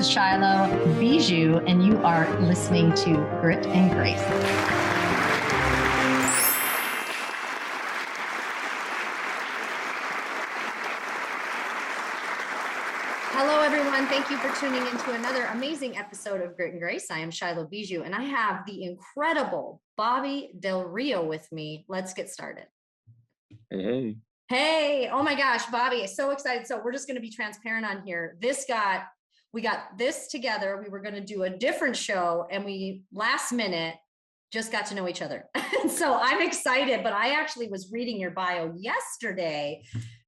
is Shylo Bijold, and you are listening to Grit and Grace. Hello, everyone. Thank you for tuning into another amazing episode of Grit and Grace. I am Shylo Bijold, and I have the incredible Bobby Del Rio with me. Let's get started. Hey. Hey, oh my gosh, Bobby, so excited. So we're just going to be transparent on here. We got this together. We were going to do a different show, and we last minute just got to know each other. So I'm excited, but I actually was reading your bio yesterday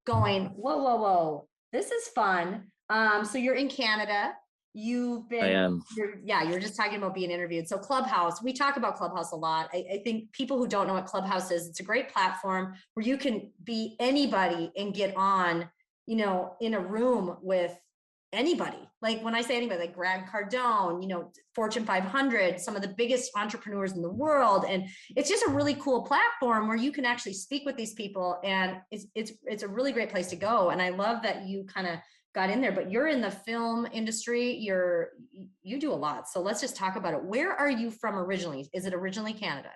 going, whoa, this is fun. So you're in Canada. I am. You're just talking about being interviewed. So Clubhouse, we talk about Clubhouse a lot. I think people who don't know what Clubhouse is, it's a great platform where you can be anybody and get on, in a room with anybody. Like when I say anybody, like Grant Cardone, Fortune 500, some of the biggest entrepreneurs in the world. And it's just a really cool platform where you can actually speak with these people. And it's a really great place to go. And I love that you kind of got in there, but you're in the film industry. You do a lot. So let's just talk about it. Where are you from originally? Is it originally Canada?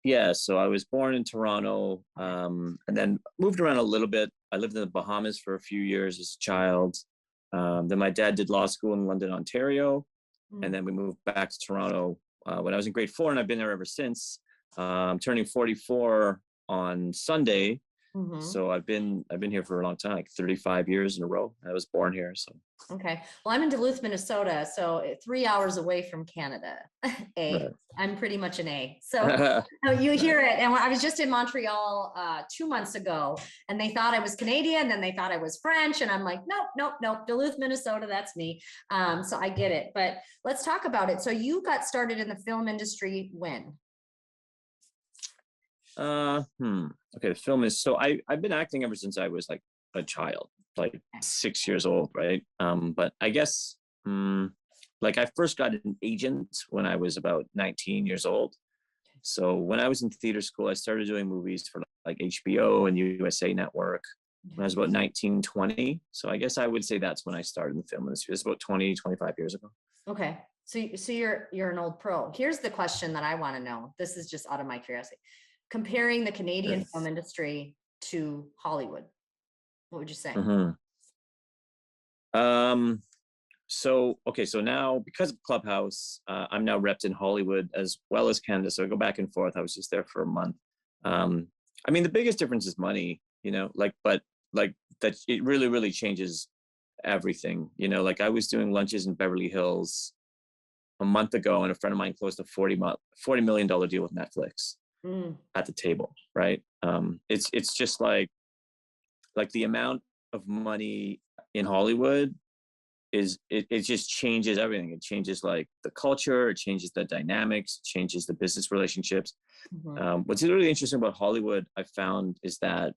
Yeah, so I was born in Toronto, and then moved around a little bit. I lived in the Bahamas for a few years as a child. Then my dad did law school in London, Ontario. And then we moved back to Toronto when I was in grade 4, and I've been there ever since. Turning 44 on Sunday. Mm-hmm. So I've been here for a long time, like 35 years in a row. I was born here. So okay. Well, I'm in Duluth, Minnesota, so 3 hours away from Canada. Right. I'm pretty much an A. So you hear it. And I was just in Montreal 2 months ago, and they thought I was Canadian, then they thought I was French, and I'm like, nope, Duluth, Minnesota, that's me. So I get it. But let's talk about it. So you got started in the film industry when? Okay, the film is, so I've been acting ever since I was like a child, like 6 years old, right? But I guess like I first got an agent when I was about 19 years old. So when I was in theater school, I started doing movies for like HBO and USA Network when I was about 19, 20. So I guess I would say that's when I started in the film industry. It's about 20, 25 years ago. Okay. So you're an old pro. Here's the question that I want to know. This is just out of my curiosity. Comparing the Canadian film industry to Hollywood, what would you say? Mm-hmm. So now because of Clubhouse, I'm now repped in Hollywood as well as Canada. So I go back and forth. I was just there for a month. I mean, the biggest difference is money, but that it really, really changes everything. Like I was doing lunches in Beverly Hills a month ago, and a friend of mine closed a $40 million deal with Netflix. At the table, right? It's just like the amount of money in Hollywood it just changes everything. It changes like the culture, it changes the dynamics, it changes the business relationships. Mm-hmm. What's really interesting about Hollywood, I found, is that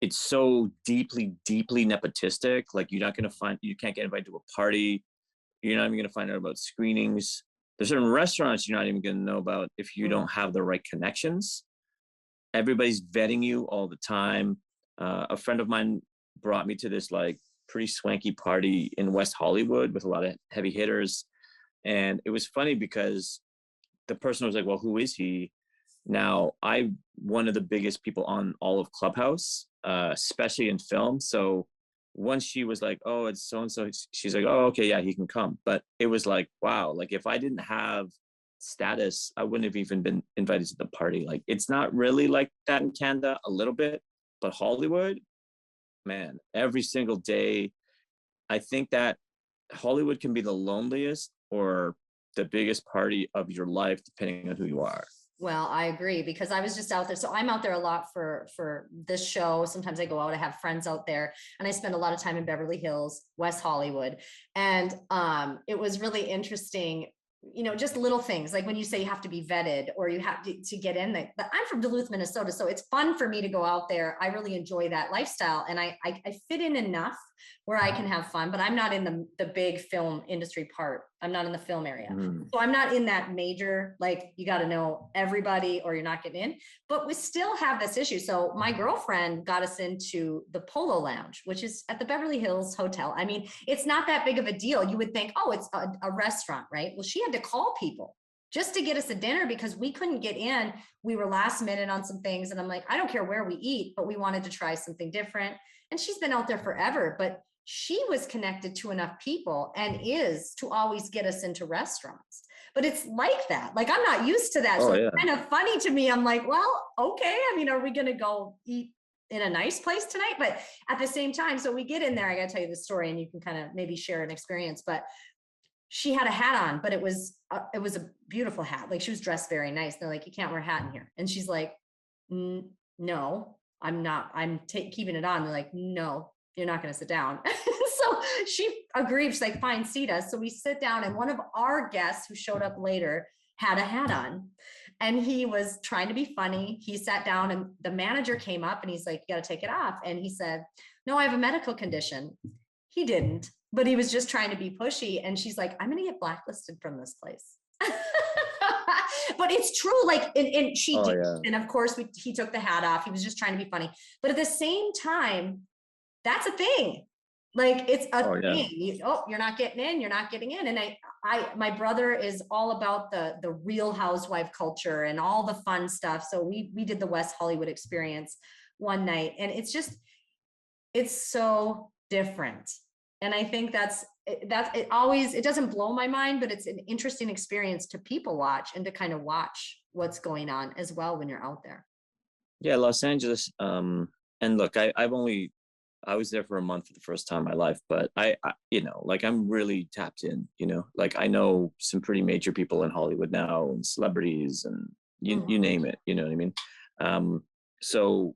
it's so deeply nepotistic. Like you can't get invited to a party. You're not even going to find out about screenings. There's certain restaurants you're not even going to know about if you don't have the right connections. Everybody's vetting you all the time. A friend of mine brought me to this like pretty swanky party in West Hollywood with a lot of heavy hitters. And it was funny because the person was like, well, who is he? Now, I'm one of the biggest people on all of Clubhouse, especially in film. So once she was like, oh, it's so-and-so, she's like, oh, okay, yeah, he can come. But it was like, wow, like if I didn't have status, I wouldn't have even been invited to the party. Like it's not really like that in Canada, a little bit, but Hollywood, man, every single day, I think that Hollywood can be the loneliest or the biggest party of your life, depending on who you are. Well, I agree, because I was just out there. So I'm out there a lot for this show. Sometimes I go out, I have friends out there, and I spend a lot of time in Beverly Hills, West Hollywood. And it was really interesting, just little things like when you say you have to be vetted or you have to get in there. But I'm from Duluth, Minnesota, so it's fun for me to go out there. I really enjoy that lifestyle, and I fit in enough where I can have fun, but I'm not in the big film industry part. I'm not in the film area. Mm. So I'm not in that major, like you got to know everybody or you're not getting in, but we still have this issue. So my girlfriend got us into the Polo Lounge, which is at the Beverly Hills Hotel. I mean, it's not that big of a deal. You would think, oh, it's a restaurant, right? Well, she had to call people just to get us a dinner because we couldn't get in. We were last minute on some things. And I'm like, I don't care where we eat, but we wanted to try something different. And she's been out there forever, but she was connected to enough people and is to always get us into restaurants. But it's like that. Like, I'm not used to that. Oh, so yeah. It's kind of funny to me. I'm like, well, okay. I mean, are we going to go eat in a nice place tonight? But at the same time, so we get in there, I got to tell you the story and you can kind of maybe share an experience, but she had a hat on, but it was a beautiful hat. Like, she was dressed very nice. They're like, you can't wear a hat in here. And she's like, no, I'm not, I'm keeping it on. They're like, no, you're not going to sit down. So she agreed. She's like, fine, seat us. So we sit down, and one of our guests who showed up later had a hat on, and he was trying to be funny. He sat down, and the manager came up and he's like, you got to take it off. And he said, no, I have a medical condition. He didn't, but he was just trying to be pushy. And she's like, I'm going to get blacklisted from this place. But it's true. Like, and she did. Yeah. And of course he took the hat off. He was just trying to be funny. But at the same time, that's a thing. Like, it's a thing. You're not getting in, you're not getting in. And my brother is all about the Real Housewife culture and all the fun stuff. So we did the West Hollywood experience one night, and it's so different. And I think it doesn't blow my mind, but it's an interesting experience to people watch and to kind of watch what's going on as well when you're out there. Yeah, Los Angeles. And look, I was there for a month for the first time in my life, but I like, I'm really tapped in, like, I know some pretty major people in Hollywood now, and celebrities, and you name it, you know what I mean? So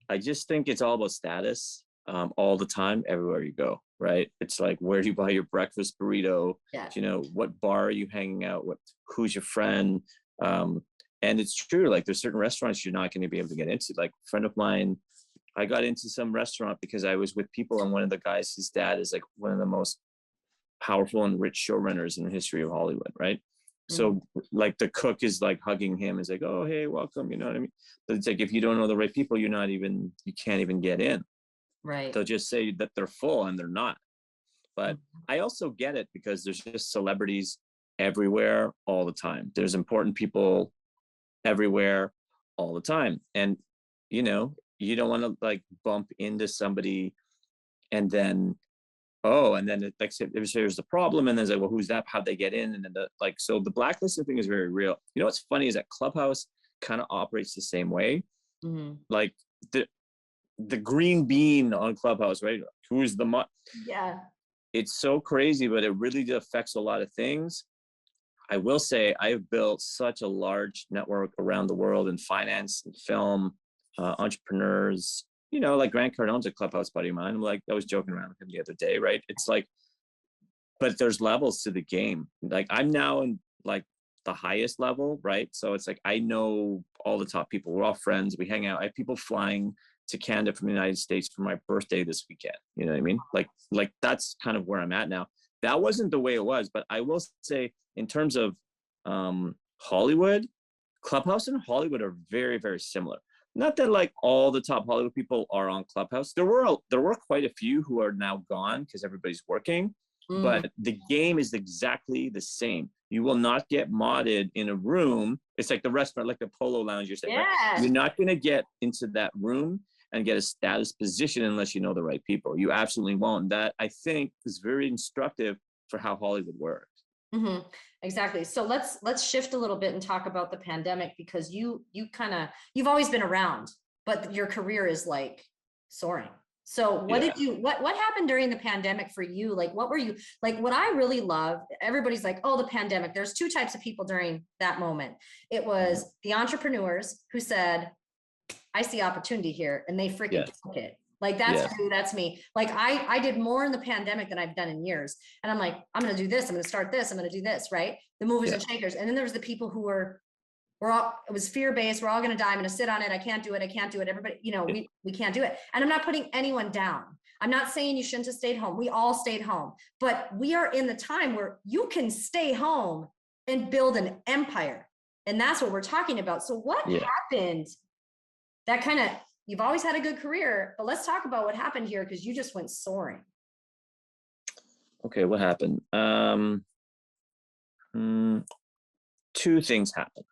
I just think it's all about status, all the time, everywhere you go, right? It's like, where do you buy your breakfast burrito? Yeah. What bar are you hanging out with? Who's your friend? And it's true, like, there's certain restaurants you're not going to be able to get into. Like, a friend of mine, I got into some restaurant because I was with people, and one of the guys, his dad is like one of the most powerful and rich showrunners in the history of Hollywood, right? So like, the cook is like hugging him, is like, oh, hey, welcome, you know what I mean? But it's like, if you don't know the right people, you can't even get in. Right. They'll just say that they're full, and they're not. But I also get it, because there's just celebrities everywhere all the time. There's important people everywhere all the time. And, you don't want to like bump into somebody and then, there's the problem. And then it's like, well, who's that? How'd they get in? And then so the blacklisting thing is very real. What's funny is that Clubhouse kind of operates the same way. Like, the green bean on Clubhouse, right? Who's the yeah. It's so crazy, but it really affects a lot of things. I will say, I have built such a large network around the world in finance and film, entrepreneurs, like Grant Cardone's a Clubhouse buddy of mine. I was joking around with him the other day, right? It's like, but there's levels to the game. Like, I'm now in like the highest level, right? So it's like, I know all the top people. We're all friends. We hang out. I have people flying to Canada from the United States for my birthday this weekend. You know what I mean? Like that's kind of where I'm at now. That wasn't the way it was, but I will say, in terms of Hollywood, Clubhouse and Hollywood are very, very similar. Not that like all the top Hollywood people are on Clubhouse. There were quite a few who are now gone because everybody's working, but the game is exactly the same. You will not get modded in a room. It's like the restaurant, like the Polo Lounge you're saying. Yeah. Right? You're not going to get into that room and get a status position unless you know the right people. You absolutely won't. That, I think, is very instructive for how Hollywood works. Exactly. So let's shift a little bit and talk about the pandemic, because you've always been around, but your career is like soaring. So what happened during the pandemic for you? Like, what were you like? What I really love, everybody's like, oh, the pandemic. There's two types of people during that moment. It was the entrepreneurs who said, I see opportunity here, and they freaking took it. Like, that's me. Like, I did more in the pandemic than I've done in years. And I'm like, I'm going to do this. I'm going to start this. I'm going to do this. Right. The movers and shakers. And then there was the people who we're all, it was fear-based. We're all going to die. I'm going to sit on it. I can't do it. Everybody, we can't do it. And I'm not putting anyone down. I'm not saying you shouldn't have stayed home. We all stayed home, but we are in the time where you can stay home and build an empire. And that's what we're talking about. So what happened that kind of, you've always had a good career, but let's talk about what happened here, because you just went soaring. Okay, what happened? Two things happened.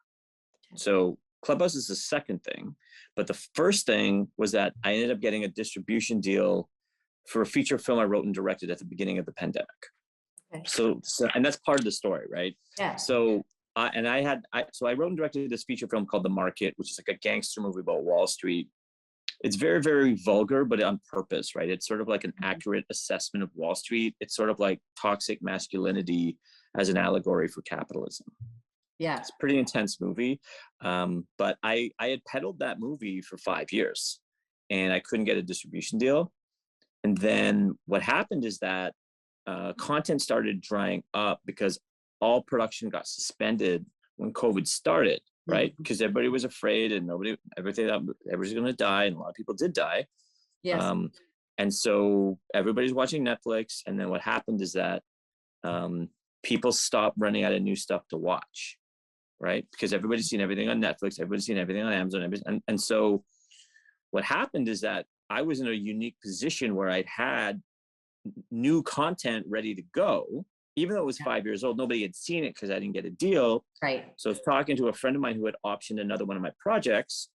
So Clubhouse is the second thing, but the first thing was that I ended up getting a distribution deal for a feature film I wrote and directed at the beginning of the pandemic. Okay. So and that's part of the story, right? Yeah. So I wrote and directed this feature film called The Market, which is like a gangster movie about Wall Street. It's very, very vulgar, but on purpose, right? It's sort of like an accurate assessment of Wall Street. It's sort of like toxic masculinity as an allegory for capitalism. Yeah. It's a pretty intense movie. But I had peddled that movie for 5 years and I couldn't get a distribution deal. And then what happened is that content started drying up because all production got suspended when COVID started, right? Because everybody was afraid and everybody thought everybody's going to die, and a lot of people did die. Yes. And so everybody's watching Netflix. And then what happened is that people stopped running out of new stuff to watch, right? Because everybody's seen everything on Netflix, everybody's seen everything on Amazon, and so what happened is that I was in a unique position where I'd had new content ready to go. Even though it was 5 years old, nobody had seen it because I didn't get a deal. Right. So I was talking to a friend of mine who had optioned another one of my projects,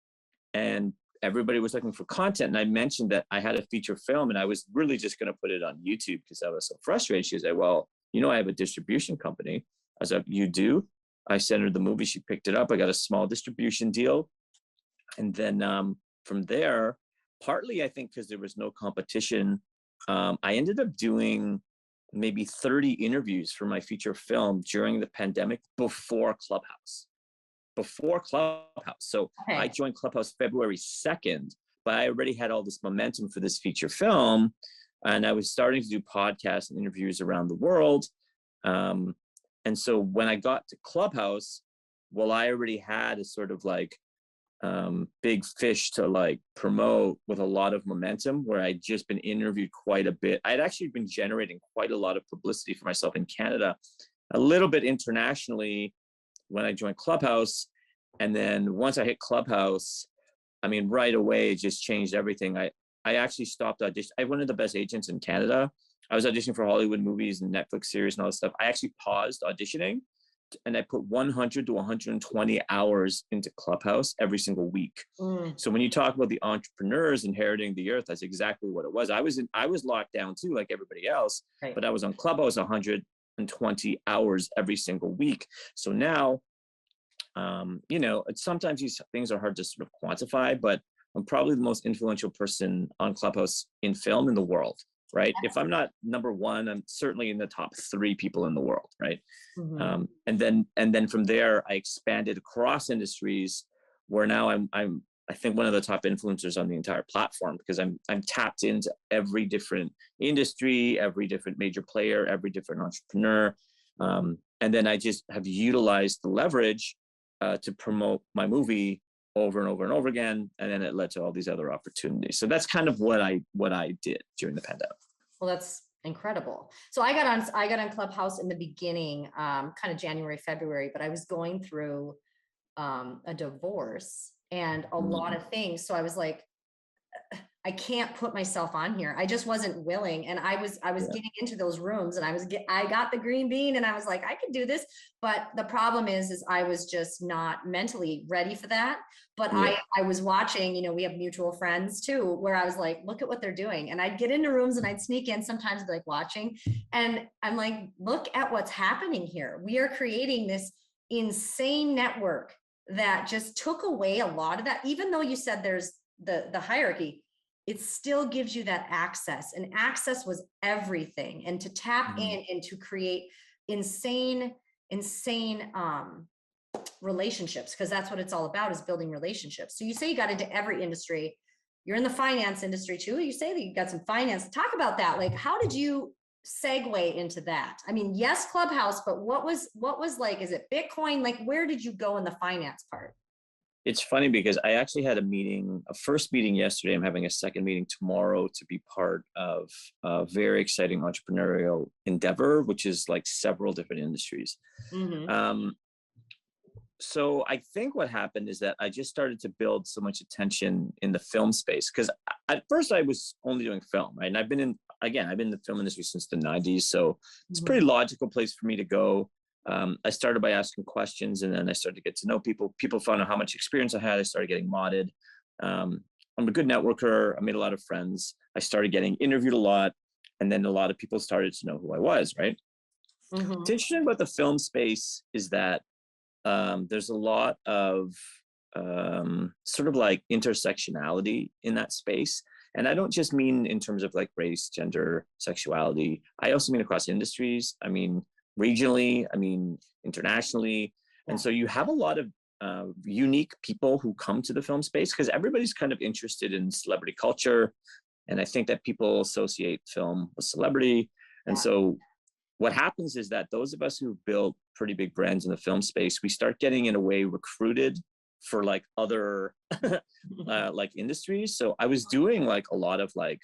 and everybody was looking for content. And I mentioned that I had a feature film and I was really just going to put it on YouTube because I was so frustrated. She was like, well, I have a distribution company. I was like, you do? I sent her the movie. She picked it up. I got a small distribution deal. And then from there, partly I think because there was no competition, I ended up doing maybe 30 interviews for my feature film during the pandemic before Clubhouse. So okay. I joined Clubhouse February 2nd, but I already had all this momentum for this feature film. And I was starting to do podcasts and interviews around the world. And so when I got to Clubhouse, well, I already had a sort of like big fish to like promote with a lot of momentum, where I'd just been interviewed quite a bit. I'd actually been generating quite a lot of publicity for myself in Canada, a little bit internationally when I joined Clubhouse. And then once I hit Clubhouse, I mean, right away, it just changed everything. I actually stopped auditioning. I have one of the best agents in Canada. I was auditioning for Hollywood movies and Netflix series and all this stuff. I actually paused auditioning and I put 100 to 120 hours into Clubhouse every single week. So when you talk about the entrepreneurs inheriting the earth, that's exactly what it was. I was locked down too, like everybody else, right. But I was on Clubhouse 120 hours every single week. So now, sometimes these things are hard to sort of quantify, but I'm probably the most influential person on Clubhouse in film in the world. Right. If I'm not number one, I'm certainly in the top 3 people in the world. Right. Mm-hmm. And then from there, I expanded across industries where now I'm I think one of the top influencers on the entire platform, because I'm tapped into every different industry, every different major player, every different entrepreneur. And then I just have utilized the leverage to promote my movie over and over and over again. And then it led to all these other opportunities. So that's kind of what I did during the pandemic. Well, that's incredible. So I got on Clubhouse in the beginning, kind of January, February, but I was going through a divorce and a lot of things. So I was like, I can't put myself on here. I just wasn't willing. And I was getting into those rooms and I got the green bean and I was like, I can do this. But the problem is I was just not mentally ready for that. But I was watching, we have mutual friends too, where I was like, look at what they're doing. And I'd get into rooms and I'd sneak in, sometimes like watching. And I'm like, look at what's happening here. We are creating this insane network that just took away a lot of that. Even though you said there's the hierarchy, it still gives you that access, and access was everything. And to tap in and to create insane relationships, because that's what it's all about, is building relationships. So you say you got into every industry. You're in the finance industry too. You say that you got some finance. Talk about that. Like, how did you segue into that? I mean, yes, Clubhouse, but what was like, is it Bitcoin? Like, where did you go in the finance part? it's funny because I actually had a first meeting yesterday. I'm having a second meeting tomorrow to be part of a very exciting entrepreneurial endeavor, which is like several different industries. Mm-hmm. So I think what happened is that I just started to build so much attention in the film space, because at first I was only doing film, right? And I've been in the film industry since the 90s. So it's a pretty logical place for me to go. I started by asking questions, and then I started to get to know people. People found out how much experience I had. I started getting modded. I'm a good networker. I made a lot of friends. I started getting interviewed a lot. And then a lot of people started to know who I was, right? Mm-hmm. What's interesting about the film space is that there's a lot of sort of like intersectionality in that space. And I don't just mean in terms of like race, gender, sexuality. I also mean across industries. I mean, regionally, I mean, internationally. And so you have a lot of unique people who come to the film space because everybody's kind of interested in celebrity culture. And I think that people associate film with celebrity. And so what happens is that those of us who build pretty big brands in the film space, we start getting in a way recruited for like other like industries. So I was doing like a lot of like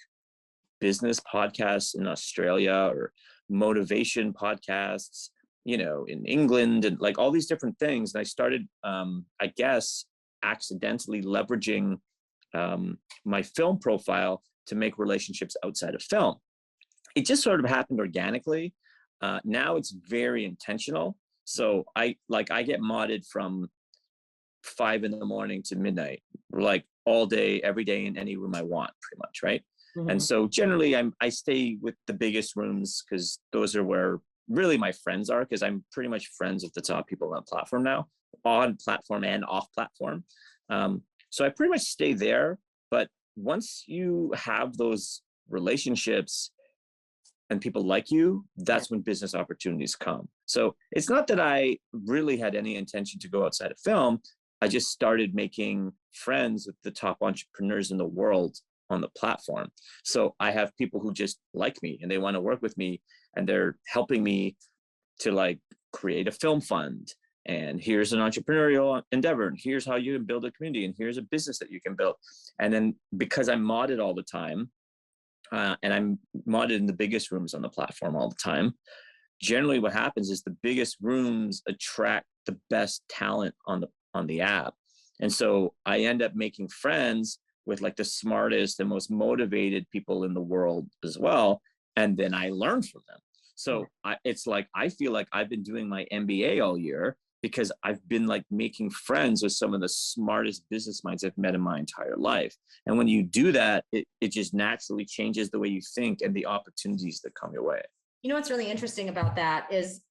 business podcasts in Australia or motivation podcasts, you know, in England, and like all these different things. And I started, I guess, accidentally leveraging my film profile to make relationships outside of film. It just sort of happened organically. Now it's very intentional. So I get modded from 5 a.m. to midnight, like all day, every day, in any room I want, pretty much, right? Mm-hmm. And so generally I stay with the biggest rooms because those are where really my friends are, because I'm pretty much friends with the top people on the platform now, on platform and off platform. So I pretty much stay there. But once you have those relationships and people like you, that's when business opportunities come. So it's not that I really had any intention to go outside of film. I just started making friends with the top entrepreneurs in the world on the platform. So I have people who just like me and they want to work with me, and they're helping me to like create a film fund. And here's an entrepreneurial endeavor, and here's how you can build a community, and here's a business that you can build. And then because I'm modded all the time, and I'm modded in the biggest rooms on the platform all the time, generally what happens is the biggest rooms attract the best talent on the app. And so I end up making friends with like the smartest and most motivated people in the world as well. And then I learn from them. So it's like, I feel like I've been doing my MBA all year because I've been like making friends with some of the smartest business minds I've met in my entire life. And when you do that, it just naturally changes the way you think and the opportunities that come your way. You know, what's really interesting about that is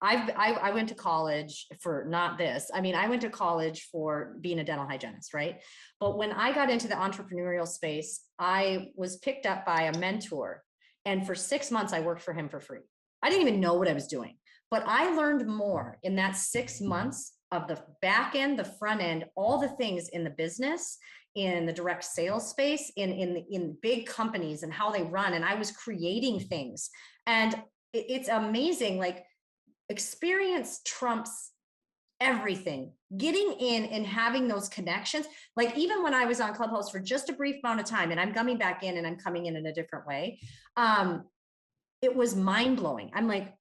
I went to college for not this. I mean, I went to college for being a dental hygienist, right? But when I got into the entrepreneurial space, I was picked up by a mentor. And for 6 months, I worked for him for free. I didn't even know what I was doing, but I learned more in that 6 months of the back end, the front end, all the things in the business, in the direct sales space, in big companies and how they run. And I was creating things. And it's amazing, like experience trumps everything. Getting in and having those connections, like even when I was on Clubhouse for just a brief amount of time, and I'm coming back in and I'm coming in a different way, it was mind blowing. I'm like,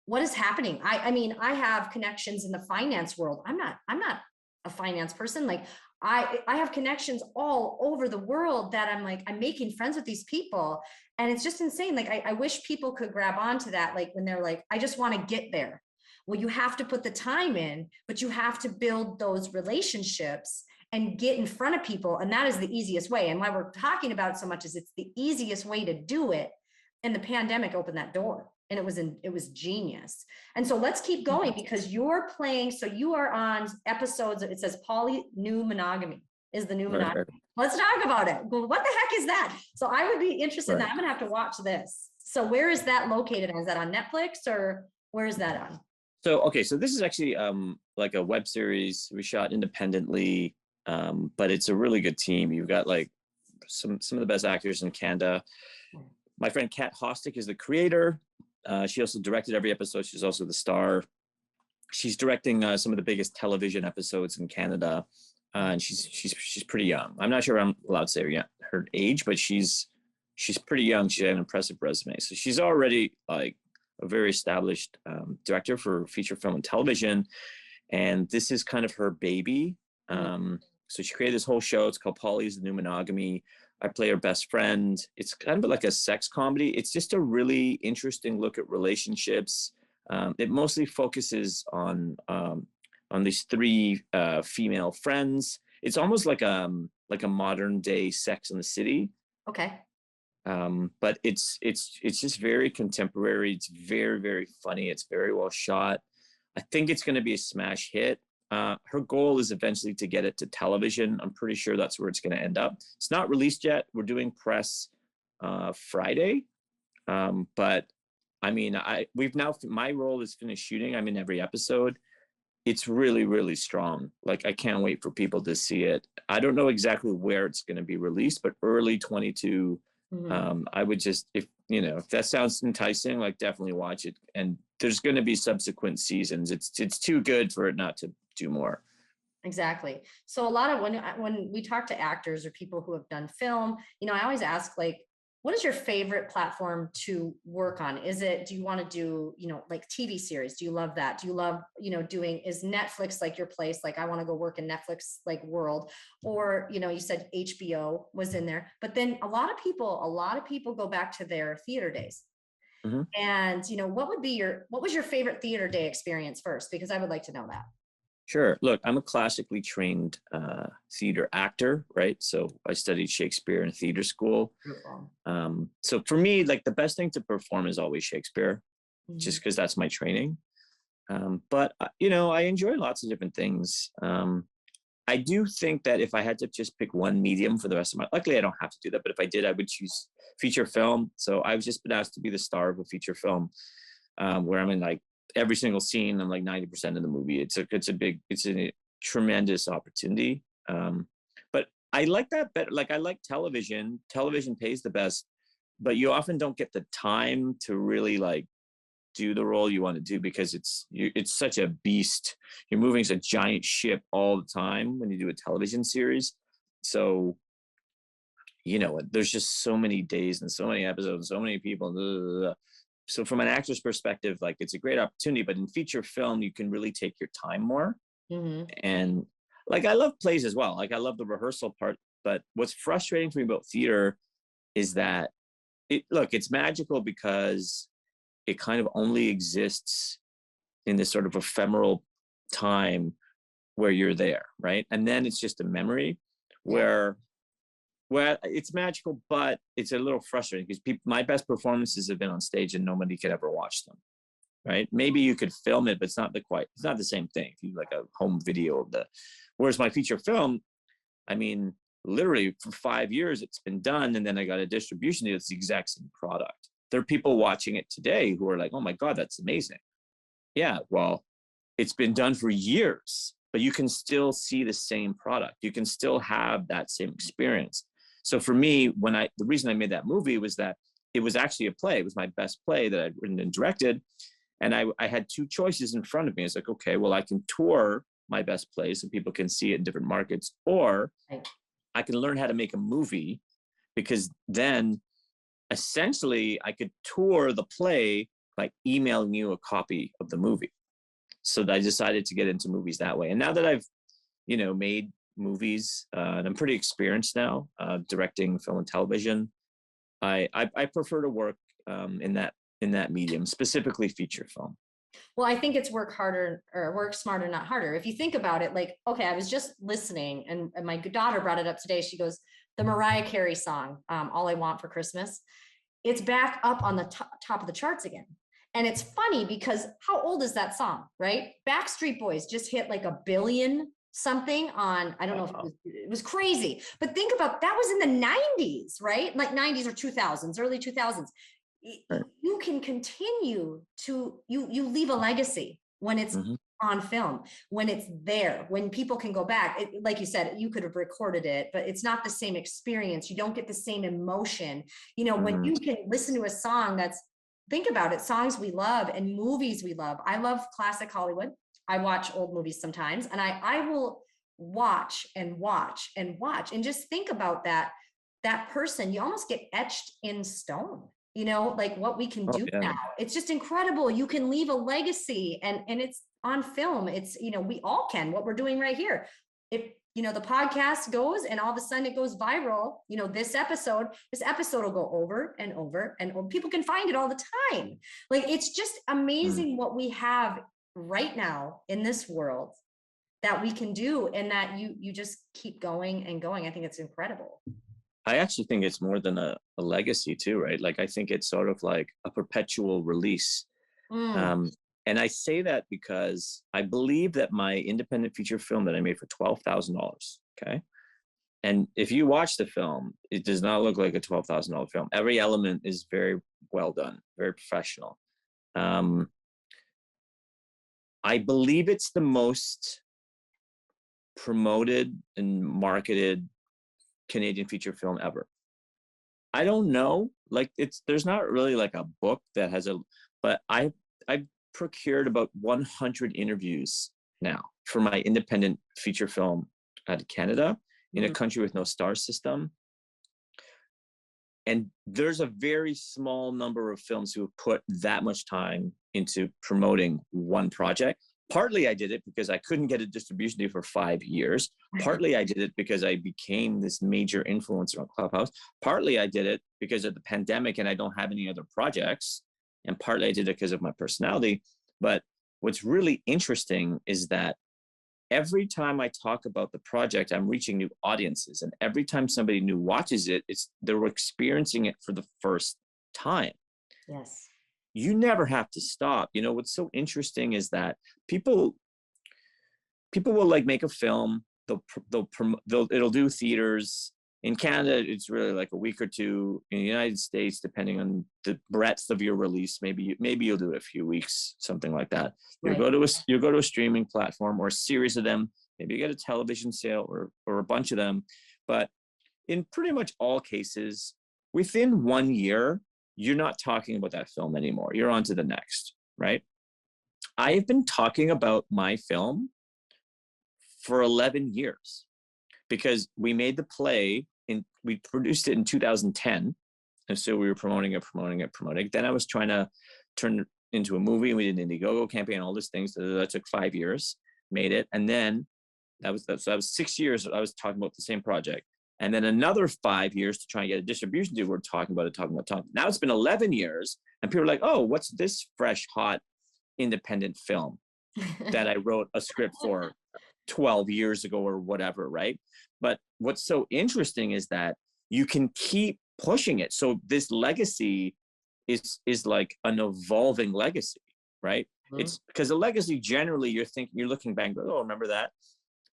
what is happening? I mean, I have connections in the finance world. I'm not a finance person. Like I have connections all over the world that I'm like, I'm making friends with these people. And it's just insane. Like, I wish people could grab onto that. Like when they're like, I just want to get there. Well, you have to put the time in, but you have to build those relationships and get in front of people. And that is the easiest way. And why we're talking about it so much is it's the easiest way to do it. And the pandemic opened that door, and it was genius. And so let's keep going, because you're playing. So you are on episodes. It says Paulies New Monogamy is the new monogamy. Right. Let's talk about it. What the heck is that? So I would be interested in that. I'm going to have to watch this. So where is that located? Is that on Netflix, or where is that on? So, okay. So this is actually like a web series we shot independently, but it's a really good team. You've got like some of the best actors in Canada. My friend Kat Hostick is the creator. She also directed every episode. She's also the star. She's directing some of the biggest television episodes in Canada. and she's pretty young. I'm not sure I'm allowed to say her age, but she's pretty young. She had an impressive resume, so she's already like a very established director for feature film and television, and this is kind of her baby. So she created this whole show. It's called Paulies New Monogamy. I play her best friend. It's kind of like a sex comedy. It's just a really interesting look at relationships. It mostly focuses on these three female friends. It's almost like a modern day Sex and the City. Okay. But it's just very contemporary. It's very, very funny. It's very well shot. I think it's going to be a smash hit. Her goal is eventually to get it to television. I'm pretty sure that's where it's going to end up. It's not released yet. We're doing press Friday. But I mean, my role is finished shooting. I'm in every episode. It's really, really strong. Like, I can't wait for people to see it. I don't know exactly where it's going to be released, but early 22. I would just, if that sounds enticing, like, definitely watch it. And there's going to be subsequent seasons. It's too good for it not to do more. Exactly. So a lot of when we talk to actors or people who have done film, I always ask, like, what is your favorite platform to work on? Do you want to do, like TV series? Do you love that? Do you love, is Netflix like your place? Like, I want to go work in Netflix, like, world, or, you said HBO was in there, but then a lot of people go back to their theater days. And, what was your favorite theater day experience first? Because I would like to know that. Sure. Look, I'm a classically trained theater actor, right? So I studied Shakespeare in theater school. So for me, like, the best thing to perform is always Shakespeare, just because that's my training. But, I enjoy lots of different things. I do think that if I had to just pick one medium for the rest of luckily I don't have to do that, but if I did, I would choose feature film. So I've just been asked to be the star of a feature film where I'm in, like, every single scene. I'm like 90% of the movie. It's a tremendous opportunity. But I like that better. Like, I like television. Television pays the best, but you often don't get the time to really, like, do the role you want to do, because it's such a beast. You're moving as a giant ship all the time when you do a television series. So, there's just so many days and so many episodes, so many people. Blah, blah, blah. So from an actor's perspective, like, it's a great opportunity, but in feature film, you can really take your time more. And, like, I love plays as well. Like, I love the rehearsal part, but what's frustrating for me about theater is that it's magical because it kind of only exists in this sort of ephemeral time where you're there, right? And then it's just a memory where it's magical, but it's a little frustrating because my best performances have been on stage and nobody could ever watch them, right? Maybe you could film it, but it's not the same thing. If you like a home video of whereas my feature film, I mean, literally for 5 years it's been done, and then I got a distribution deal. It's the exact same product. There are people watching it today who are like, oh my God, that's amazing. Yeah, well, it's been done for years, but you can still see the same product. You can still have that same experience. So for me, the reason I made that movie was that it was actually a play. It was my best play that I'd written and directed. And I had two choices in front of me. It's like, okay, well, I can tour my best play so people can see it in different markets, or I can learn how to make a movie, because then essentially I could tour the play by emailing you a copy of the movie. So I decided to get into movies that way. And now that I've, made movies, and I'm pretty experienced now directing film and television, I prefer to work in that medium, specifically feature film. Well, I think it's work smarter, not harder. If you think about it, like, okay, I was just listening, and my daughter brought it up today. She goes, the Mariah Carey song, All I Want for Christmas, it's back up on the top of the charts again. And it's funny because how old is that song, right? Backstreet Boys just hit like 1 billion something on, I don't know if it was crazy, but think about, that was in the 90s, right? Like 90s or 2000s, early 2000s. You can continue to, you leave a legacy when it's on film, when it's there, when people can go back. Like you said, you could have recorded it, but it's not the same experience. You don't get the same emotion. When you can listen to a song think about it, songs we love and movies we love. I love classic Hollywood. I watch old movies sometimes, and I will watch and watch and watch, and just think about that person. You almost get etched in stone, you know, like what we can do now. It's just incredible. You can leave a legacy, and it's on film. It's, you know, we all can, what we're doing right here. If, you know, the podcast goes and all of a sudden it goes viral, you know, this episode will go over and over and over. People can find it all the time. Like, it's just amazing what we have right now in this world that we can do, and that you just keep going and going. I think it's incredible. I actually think it's more than a legacy too, right? Like, I think it's sort of like a perpetual release. And I say that because I believe that my independent feature film that I made for $12,000, okay? And if you watch the film, it does not look like a $12,000 film. Every element is very well done, very professional. I believe it's the most promoted and marketed Canadian feature film ever. I don't know, like, there's not really like a book that has but I've procured about 100 interviews now for my independent feature film out of Canada, in a country with no star system. And there's a very small number of films who have put that much time into promoting one project. Partly I did it because I couldn't get a distribution deal for 5 years. Partly I did it because I became this major influencer on Clubhouse. Partly I did it because of the pandemic and I don't have any other projects. And partly I did it because of my personality. But what's really interesting is that every time I talk about the project, I'm reaching new audiences. And every time somebody new watches it, they're experiencing it for the first time. Yes. You never have to stop. You know, what's so interesting is that people will like make a film, it'll do theaters. In Canada, it's really like a week or two. In the United States, depending on the breadth of your release, maybe you'll do it a few weeks, something like that. You'll go to a streaming platform or a series of them. Maybe you get a television sale or a bunch of them. But in pretty much all cases, within 1 year, you're not talking about that film anymore. You're on to the next, right? I've been talking about my film for 11 years. Because we made the play we produced it in 2010. And so we were promoting it. Then I was trying to turn it into a movie, and we did an Indiegogo campaign, all these things. That took 5 years, made it. And then that was 6 years I was talking about the same project. And then another 5 years to try and get a distribution deal. We're talking about it. Now it's been 11 years, and people are like, oh, what's this fresh, hot, independent film that I wrote a script for 12 years ago or whatever, right? But what's so interesting is that you can keep pushing it. So this legacy is like an evolving legacy, right? It's because a legacy, generally you're looking back and go, oh, remember that?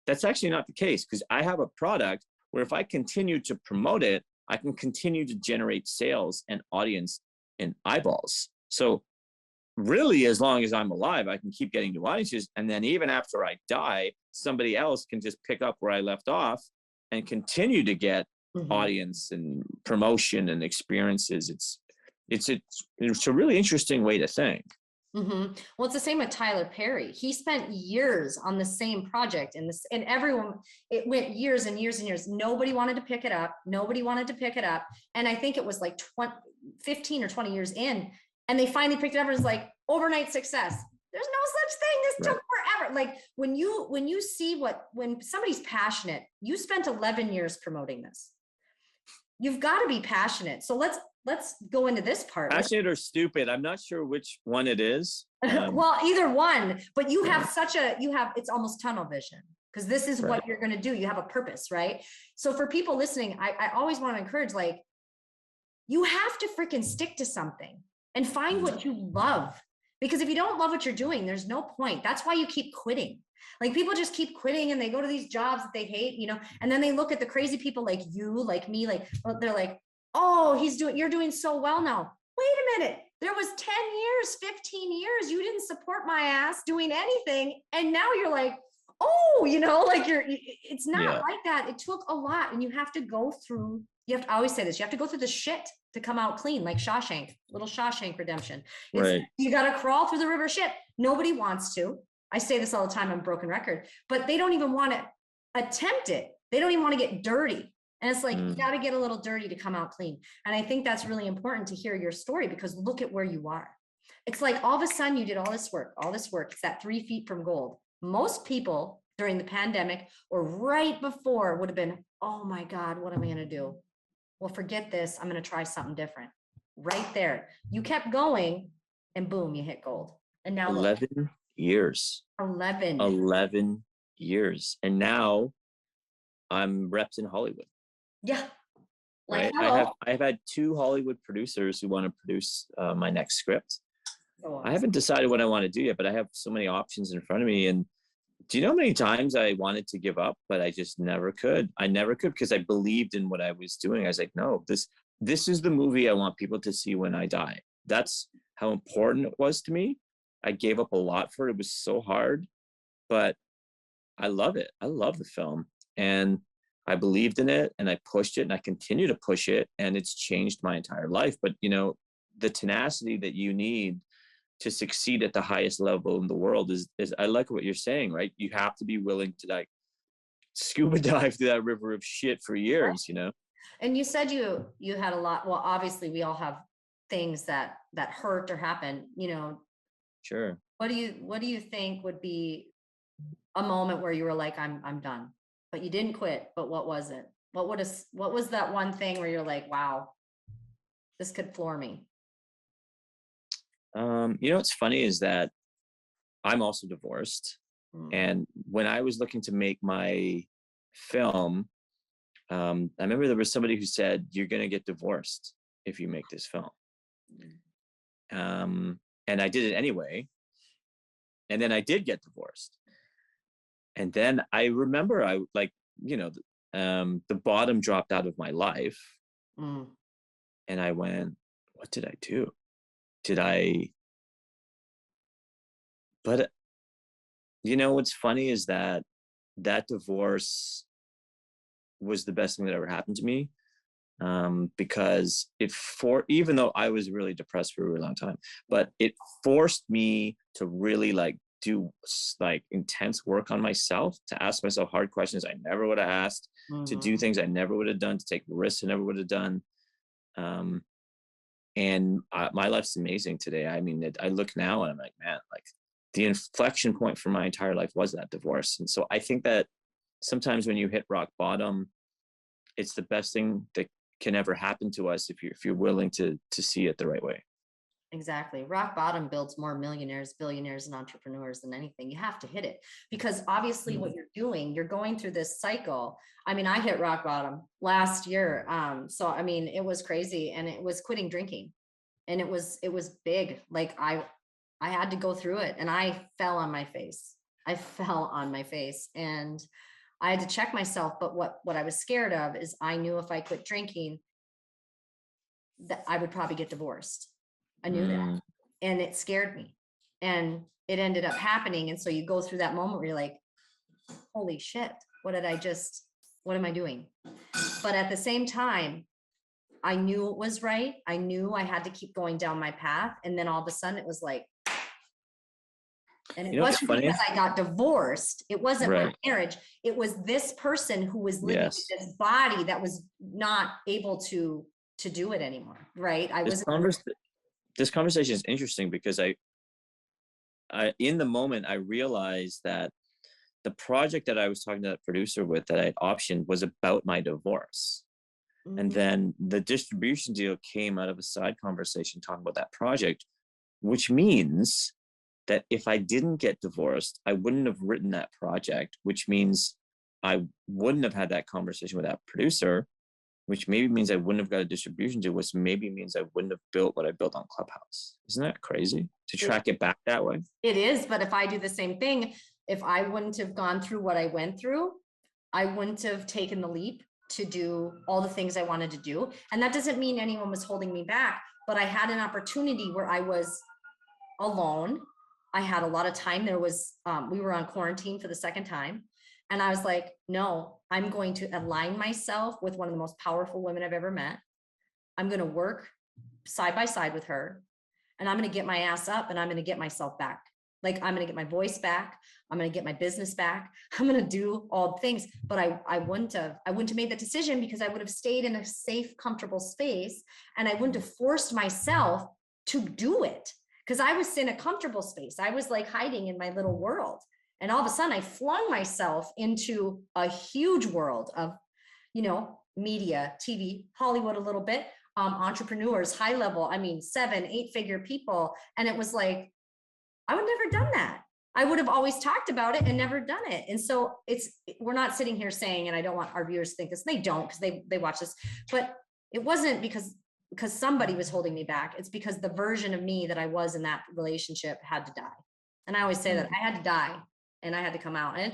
That's actually not the case, because I have a product where if I continue to promote it, I can continue to generate sales and audience and eyeballs. So really, as long as I'm alive, I can keep getting new audiences. And then even after I die, somebody else can just pick up where I left off and continue to get audience and promotion and experiences. It's a really interesting way to think. Well, it's the same with Tyler Perry. He spent years on the same project, and everyone, it went years and years and years. Nobody wanted to pick it up. And I think it was like 15 or 20 years in, and they finally picked it up. And it was like overnight success. There's no such thing. This took forever. Like when you see when somebody's passionate, you spent 11 years promoting this. You've got to be passionate. So let's go into this part. Passionate or stupid? I'm not sure which one it is. Well, either one. But you have it's almost tunnel vision, because this is what you're going to do. You have a purpose, right? So for people listening, I always want to encourage, like, you have to freaking stick to something and find what you love. Because if you don't love what you're doing, there's no point. That's why you keep quitting. Like, people just keep quitting and they go to these jobs that they hate, you know, and then they look at the crazy people like you, like me, like, they're like, oh, you're doing so well now. Wait a minute. There was 10 years, 15 years. You didn't support my ass doing anything. And now you're like, oh, you know, like it's not like that. It took a lot, and you have to go through, I always say this, you have to go through the shit to come out clean, like little Shawshank Redemption. You got to crawl through the river shit. Nobody wants to. I say this all the time, I'm a broken record, but they don't even want it. attempt it. They don't even want to get dirty. And it's like, you Mm. got to get a little dirty to come out clean. And I think that's really important to hear your story, because look at where you are. It's like all of a sudden you did all this work. It's that 3 feet from gold. Most people during the pandemic or right before would have been, oh my God, what am I going to do? Well, forget this. I'm going to try something different. Right there. You kept going and boom, you hit gold. And now look, 11 years. 11. 11 years. And now I'm repped in Hollywood. Yeah. Like, Right. hello. I've had 2 Hollywood producers who want to produce my next script. Oh, I haven't decided what I want to do yet, but I have so many options in front of me. And do you know how many times I wanted to give up, but I just never could? I never could, because I believed in what I was doing. I was like, no, this is the movie I want people to see when I die. That's how important it was to me. I gave up a lot for it. It was so hard, but I love it. I love the film, and I believed in it, and I pushed it, and I continue to push it, and it's changed my entire life. But you know, the tenacity that you need to succeed at the highest level in the world is I like what you're saying, right? You have to be willing to like scuba dive through that river of shit for years, you know? and you said you had a lot. Well, obviously we all have things that hurt or happen, you know. Sure. What do you think would be a moment where you were like, I'm done, but you didn't quit? But what was it? What was that one thing where you're like, wow, this could floor me? You know, what's funny is that I'm also divorced. Mm. And when I was looking to make my film, I remember there was somebody who said, you're going to get divorced if you make this film. And I did it anyway. And then I did get divorced. And then I remember I like, you know, the bottom dropped out of my life. Mm. And I went, what did I do? But you know, what's funny is that divorce was the best thing that ever happened to me. Because even though I was really depressed for a really long time, but it forced me to really like do like intense work on myself, to ask myself hard questions I never would have asked, to do things I never would have done, to take risks I never would have done. My life's amazing today. I mean, I look now and I'm like, man, like the inflection point for my entire life was that divorce. And so I think that sometimes when you hit rock bottom, it's the best thing that can ever happen to us if you're willing to see it the right way. Exactly. Rock bottom builds more millionaires, billionaires, and entrepreneurs than anything. You have to hit it, because obviously what you're doing, you're going through this cycle. I mean, I hit rock bottom last year. So, I mean, it was crazy, and it was quitting drinking, and it was big. Like I had to go through it, and I fell on my face. And I had to check myself. But what I was scared of is I knew if I quit drinking, that I would probably get divorced. I knew that, and it scared me, and it ended up happening. And so you go through that moment where you're like, holy shit, what am I doing? But at the same time, I knew it was right. I knew I had to keep going down my path. And then all of a sudden it was like, and it wasn't because I got divorced. It wasn't my marriage. It was this person who was living in this body that was not able to do it anymore. Right. This conversation is interesting because I in the moment I realized that the project that I was talking to that producer with that I had optioned was about my divorce. And then the distribution deal came out of a side conversation talking about that project, which means that if I didn't get divorced, I wouldn't have written that project, which means I wouldn't have had that conversation with that producer, which maybe means I wouldn't have got a distribution deal, which maybe means I wouldn't have built what I built on Clubhouse. Isn't that crazy to track it back that way? It is, but if I do the same thing, if I wouldn't have gone through what I went through, I wouldn't have taken the leap to do all the things I wanted to do. And that doesn't mean anyone was holding me back, but I had an opportunity where I was alone. I had a lot of time. We were on quarantine for the second time. And I was like, no, I'm going to align myself with one of the most powerful women I've ever met. I'm going to work side by side with her, and I'm going to get my ass up, and I'm going to get myself back. Like, I'm going to get my voice back. I'm going to get my business back. I'm going to do all things. But I wouldn't have made that decision, because I would have stayed in a safe, comfortable space, and I wouldn't have forced myself to do it, because I was in a comfortable space. I was like hiding in my little world. And all of a sudden I flung myself into a huge world of, media, TV, Hollywood, a little bit, entrepreneurs, high level, 7-8 figure people. And it was like, I would never done that. I would have always talked about it and never done it. And so we're not sitting here saying, and I don't want our viewers to think this, they don't, because they watch this, but it wasn't because somebody was holding me back. It's because the version of me that I was in that relationship had to die. And I always say that I had to die and I had to come out. And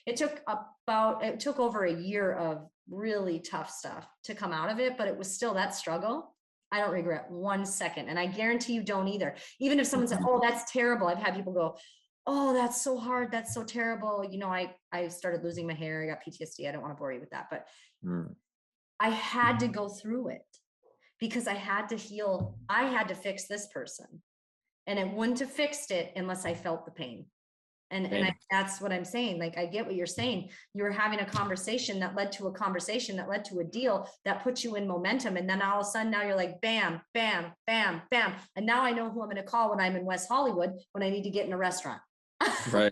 it took over a year of really tough stuff to come out of it, but it was still that struggle. I don't regret 1 second. And I guarantee you don't either. Even if someone said, oh, that's terrible. I've had people go, oh, that's so hard. That's so terrible. I started losing my hair. I got PTSD. I don't want to bore you with that, but I had to go through it because I had to heal. I had to fix this person, and it wouldn't have fixed it unless I felt the pain. And that's what I'm saying. Like, I get what you're saying. You were having a conversation that led to a conversation that led to a deal that put you in momentum. And then all of a sudden now you're like, bam, bam, bam, bam. And now I know who I'm going to call when I'm in West Hollywood, when I need to get in a restaurant. Right.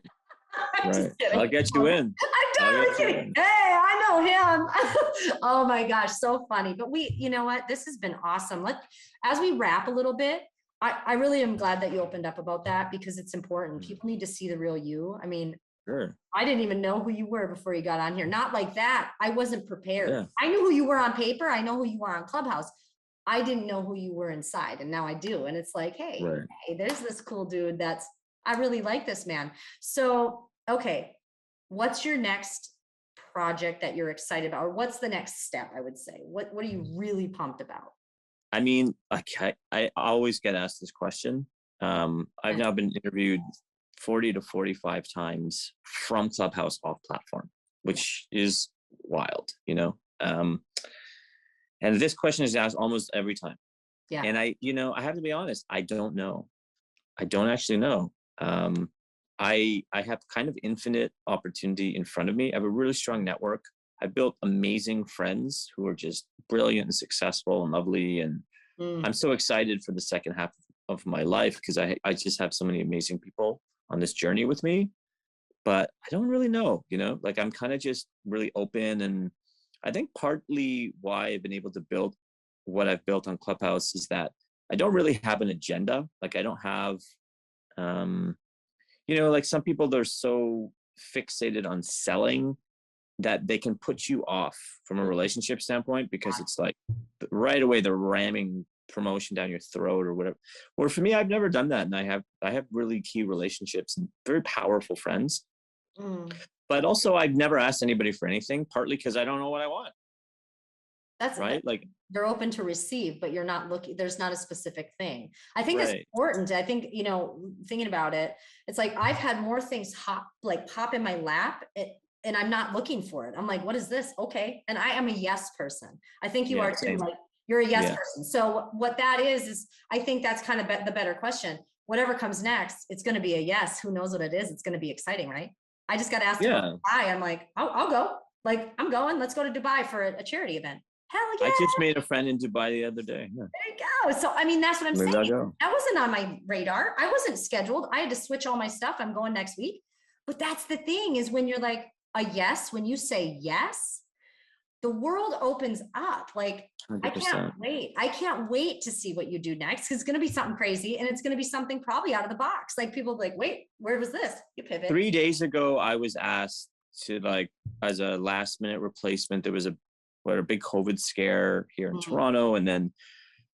Right. I'll get you in. I'm totally kidding. Hey, I know him. Oh my gosh. So funny. But you know what? This has been awesome. As we wrap a little bit, I really am glad that you opened up about that, because it's important. People need to see the real you. Sure. I didn't even know who you were before you got on here. Not like that. I wasn't prepared. Yeah. I knew who you were on paper. I know who you are on Clubhouse. I didn't know who you were inside, and now I do. And it's like, hey, there's this cool dude I really like this man. So, okay, what's your next project that you're excited about? Or what's the next step, I would say? What are you really pumped about? I always get asked this question. I've now been interviewed 40 to 45 times from Clubhouse off platform, which is wild, and this question is asked almost every time. Yeah. And I have to be honest, I don't know. I don't actually know. I have kind of infinite opportunity in front of me. I have a really strong network. I built amazing friends who are just brilliant and successful and lovely. And I'm so excited for the second half of my life, because I just have so many amazing people on this journey with me. But I don't really know, like, I'm kind of just really open. And I think partly why I've been able to build what I've built on Clubhouse is that I don't really have an agenda. Like, I don't have, like some people, they're so fixated on selling that they can put you off from a relationship standpoint, because it's like right away they're ramming promotion down your throat or whatever. Or for me, I've never done that. And I have really key relationships and very powerful friends. But also I've never asked anybody for anything, partly because I don't know what I want. That's right. Like, you're open to receive, but you're not looking, there's not a specific thing. I think that's important. I think, thinking about it, it's like, I've had more things pop in my lap, and I'm not looking for it. I'm like, what is this? Okay. And I am a yes person. I think you are too. Same. Like, you're a yes person. So what that is I think that's kind of the better question. Whatever comes next, it's going to be a yes. Who knows what it is? It's going to be exciting, right? I just got asked to go to Dubai. I'm like, I'll go. Like, I'm going. Let's go to Dubai for a charity event. Hell yeah. I just made a friend in Dubai the other day. Yeah. There you go. So, that's what I'm saying. That wasn't on my radar. I wasn't scheduled. I had to switch all my stuff. I'm going next week. But that's the thing, is when you're like a yes, when you say yes, the world opens up. Like, 100%. I can't wait to see what you do next. It's going to be something crazy, and it's going to be something probably out of the box. Like, people be like, wait, where was this? You pivot. 3 days ago, I was asked to, like, as a last minute replacement, there was a big COVID scare here in Toronto. And then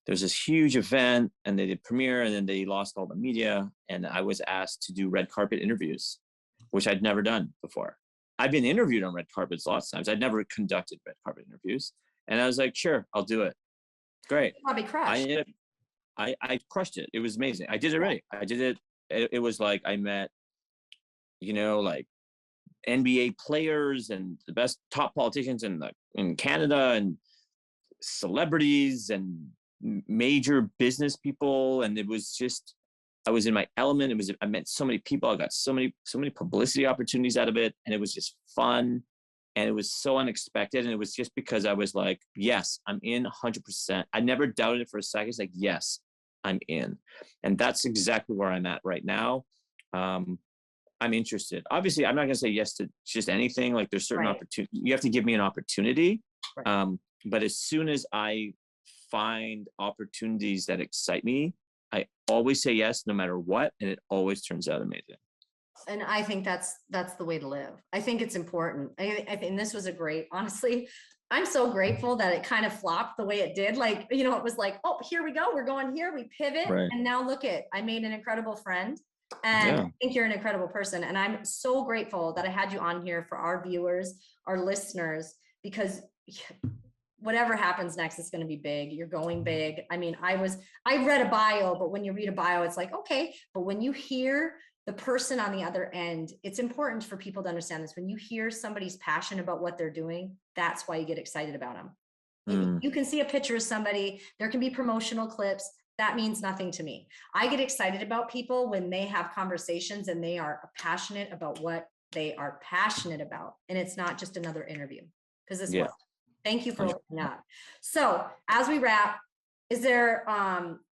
there's this huge event, and they did premiere, and then they lost all the media. And I was asked to do red carpet interviews, which I'd never done before. I've been interviewed on red carpets lots of times. I'd never conducted red carpet interviews. And I was like, sure, I'll do it. Great. You probably crushed. I crushed it. It was amazing. I did it right. I did it. It was like, I met, like NBA players and the best top politicians in Canada, and celebrities and major business people. And it was just I was in my element. I met so many people. I got so many publicity opportunities out of it. And it was just fun. And it was so unexpected. And it was just because I was like, yes, I'm in 100%. I never doubted it for a second. It's like, yes, I'm in. And that's exactly where I'm at right now. I'm interested. Obviously, I'm not going to say yes to just anything. Like there's certain opportunity. You have to give me an opportunity. Right. But as soon as I find opportunities that excite me, I always say yes, no matter what. And it always turns out amazing. And I think that's the way to live. I think it's important. I think this was honestly, I'm so grateful that it kind of flopped the way it did. Like, you know, it was like, oh, here we go. We're going here. We pivot. Right. And now look I made an incredible friend. And I think you're an incredible person. And I'm so grateful that I had you on here for our viewers, our listeners, because whatever happens next, it's going to be big. You're going big. I mean, I read a bio, but when you read a bio, it's like, okay. But when you hear the person on the other end, it's important for people to understand this. When you hear somebody's passion about what they're doing, that's why you get excited about them. You can see a picture of somebody, there can be promotional clips. That means nothing to me. I get excited about people when they have conversations and they are passionate about what they are passionate about. And it's not just another interview, because this was. Thank you for opening up. So as we wrap, is there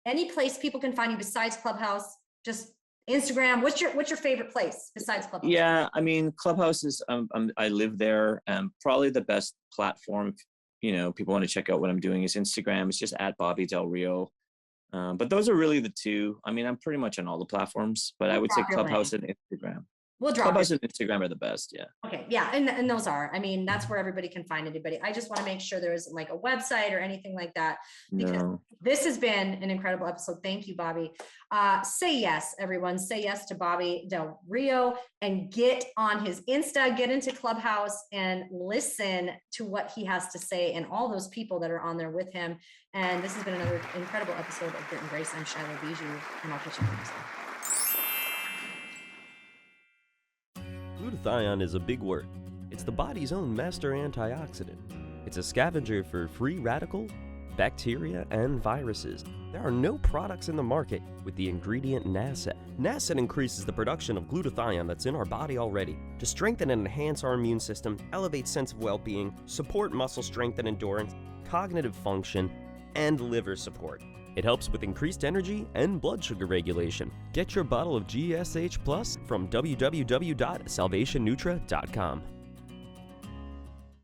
any place people can find you besides Clubhouse? Just Instagram. What's your favorite place besides Clubhouse? Yeah, I mean, Clubhouse is, I live there. Probably the best platform, you know, people want to check out what I'm doing is Instagram. It's just at Bobby Del Rio. But those are really the two. I mean, I'm pretty much on all the platforms, but I would say Clubhouse and Instagram. Clubhouse and Instagram are the best. Yeah. Okay. Yeah. And those are, I mean, that's where everybody can find anybody. I just want to make sure there isn't like a website or anything like that, because this has been an incredible episode. Thank you, Bobby. Say yes, everyone. Say yes to Bobby Del Rio and get on his Insta, get into Clubhouse and listen to what he has to say and all those people that are on there with him. And this has been another incredible episode of Grit and Grace. I'm Shylo Bijold, and I'll catch you next time. Glutathione is a big word. It's the body's own master antioxidant. It's a scavenger for free radicals, bacteria, and viruses. There are no products in the market with the ingredient NASET. NASET increases the production of glutathione that's in our body already to strengthen and enhance our immune system, elevate sense of well-being, support muscle strength and endurance, cognitive function, and liver support. It helps with increased energy and blood sugar regulation. Get your bottle of GSH Plus from www.salvationnutra.com.